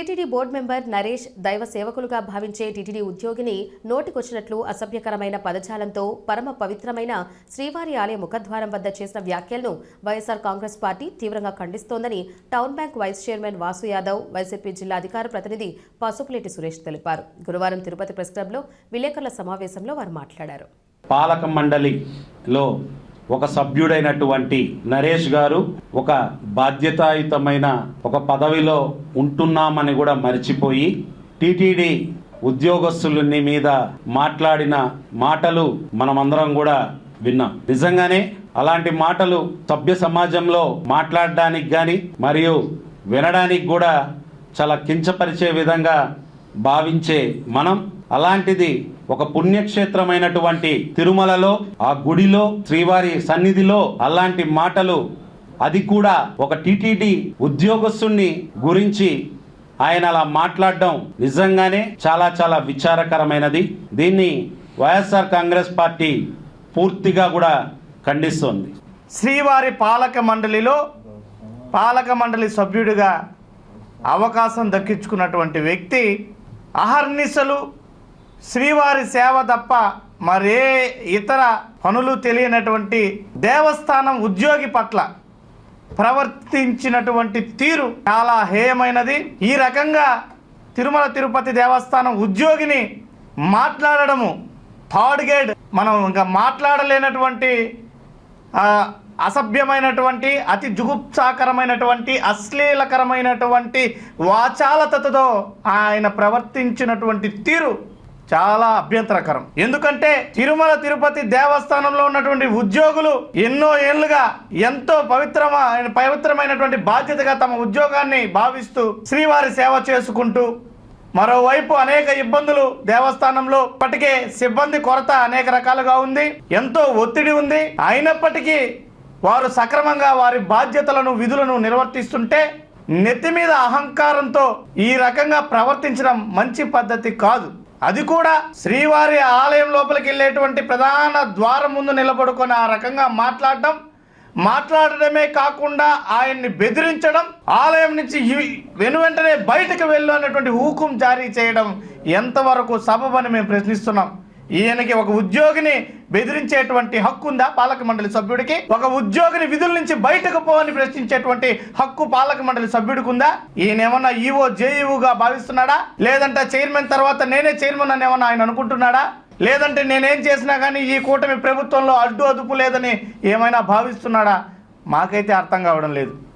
TTD board member Naresh దైవ సేవకులుగా భావించే టీటీడీ ఉద్యోగిని నోటికొచ్చినట్లు అసభ్యకరమైన పదజాలంతో పరమ పవిత్రమైన శ్రీవారి ఆలయ ముఖద్వారం వద్ద చేసిన వ్యాఖ్యలను వైఎస్ఆర్ కాంగ్రెస్ పార్టీ తీవ్రంగా ఖండిస్తోందని town bank vice chairman Vasu Yadav, YCP జిల్లా అధికార ప్రతినిధి పసుపులేటి సురేష్ తెలిపారు. గురువారం తిరుపతి ప్రెస్ క్లబ్లో విలేకరుల సమావేశంలో వారు మాట్లాడారు. పాలక మండలిలో ఒక సభ్యుడైనటువంటి నరేష్ గారు ఒక బాధ్యతాయుతమైన ఒక పదవిలో ఉంటున్నామని కూడా మర్చిపోయి టీటీడీ ఉద్యోగస్తులని మీద మాట్లాడిన మాటలు మనమందరం కూడా విన్నాం. నిజంగానే అలాంటి మాటలు సభ్య సమాజంలో మాట్లాడడానికి కానీ మరియు వినడానికి కూడా చాలా కించపరిచే విధంగా భావించే మనం అలాంటిది ఒక పుణ్యక్షేత్రమైనటువంటి తిరుమలలో ఆ గుడిలో శ్రీవారి సన్నిధిలో అలాంటి మాటలు, అది కూడా ఒక టీటీడీ ఉద్యోగస్తుని గురించి ఆయన అలా మాట్లాడడం నిజంగానే చాలా చాలా విచారకరమైనది. దీన్ని వైఎస్ఆర్ కాంగ్రెస్ పార్టీ పూర్తిగా కూడా ఖండిస్తోంది. శ్రీవారి పాలక మండలి సభ్యుడిగా అవకాశం దక్కించుకున్నటువంటి వ్యక్తి అహర్నిశలు శ్రీవారి సేవ తప్ప మరే ఇతర పనులు తెలియనటువంటి దేవస్థానం ఉద్యోగి పట్ల ప్రవర్తించినటువంటి తీరు చాలా హేయమైనది. ఈ రకంగా తిరుమల తిరుపతి దేవస్థానం ఉద్యోగిని మాట్లాడడము థర్డ్ గ్రేడ్, మనం ఇంకా మాట్లాడలేనటువంటి అసభ్యమైనటువంటి అతి జుగుప్సాకరమైనటువంటి అశ్లీలకరమైనటువంటి వాచాలతతో ఆయన ప్రవర్తించినటువంటి తీరు చాలా అభ్యంతరకరం. ఎందుకంటే తిరుమల తిరుపతి దేవస్థానంలో ఉన్నటువంటి ఉద్యోగులు ఎన్నో ఏళ్లుగా ఎంతో పవిత్రమైనటువంటి బాధ్యతగా తమ ఉద్యోగాన్ని భావిస్తూ శ్రీవారి సేవ చేసుకుంటూ, మరోవైపు అనేక ఇబ్బందులు దేవస్థానంలో ఇప్పటికే సిబ్బంది కొరత అనేక రకాలుగా ఉంది, ఎంతో ఒత్తిడి ఉంది. అయినప్పటికీ వారు సక్రమంగా వారి బాధ్యతలను విధులను నిర్వర్తిస్తుంటే నెత్తి మీద అహంకారంతో ఈ రకంగా ప్రవర్తించడం మంచి పద్ధతి కాదు. అది కూడా శ్రీవారి ఆలయం లోపలికి వెళ్ళేటువంటి ప్రధాన ద్వారం ముందు నిలబడుకొని ఆ రకంగా మాట్లాడడమే కాకుండా ఆయన్ని బెదిరించడం, ఆలయం నుంచి వెనువెంటనే బయటకు వెళ్ళు అనేటువంటి హుకుం జారీ చేయడం ఎంతవరకు సబబని మేము ప్రశ్నిస్తున్నాం. ఈయనకి ఒక ఉద్యోగిని బెదిరించేటువంటి హక్కు ఉందా? పాలక మండలి సభ్యుడికి ఒక ఉద్యోగిని విధుల నుంచి బయటకు పోవని ప్రశ్నించేటువంటి హక్కు పాలక మండలి సభ్యుడికి ఉందా? ఈయన ఏమన్నా ఈవో జేఈఓగా భావిస్తున్నాడా? లేదంటే చైర్మన్ తర్వాత నేనే చైర్మన్ అని ఏమన్నా ఆయన అనుకుంటున్నాడా? లేదంటే నేనేం చేసినా కానీ ఈ కూటమి ప్రభుత్వంలో అడ్డు అదుపు లేదని ఏమైనా భావిస్తున్నాడా? మాకైతే అర్థం కావడం లేదు.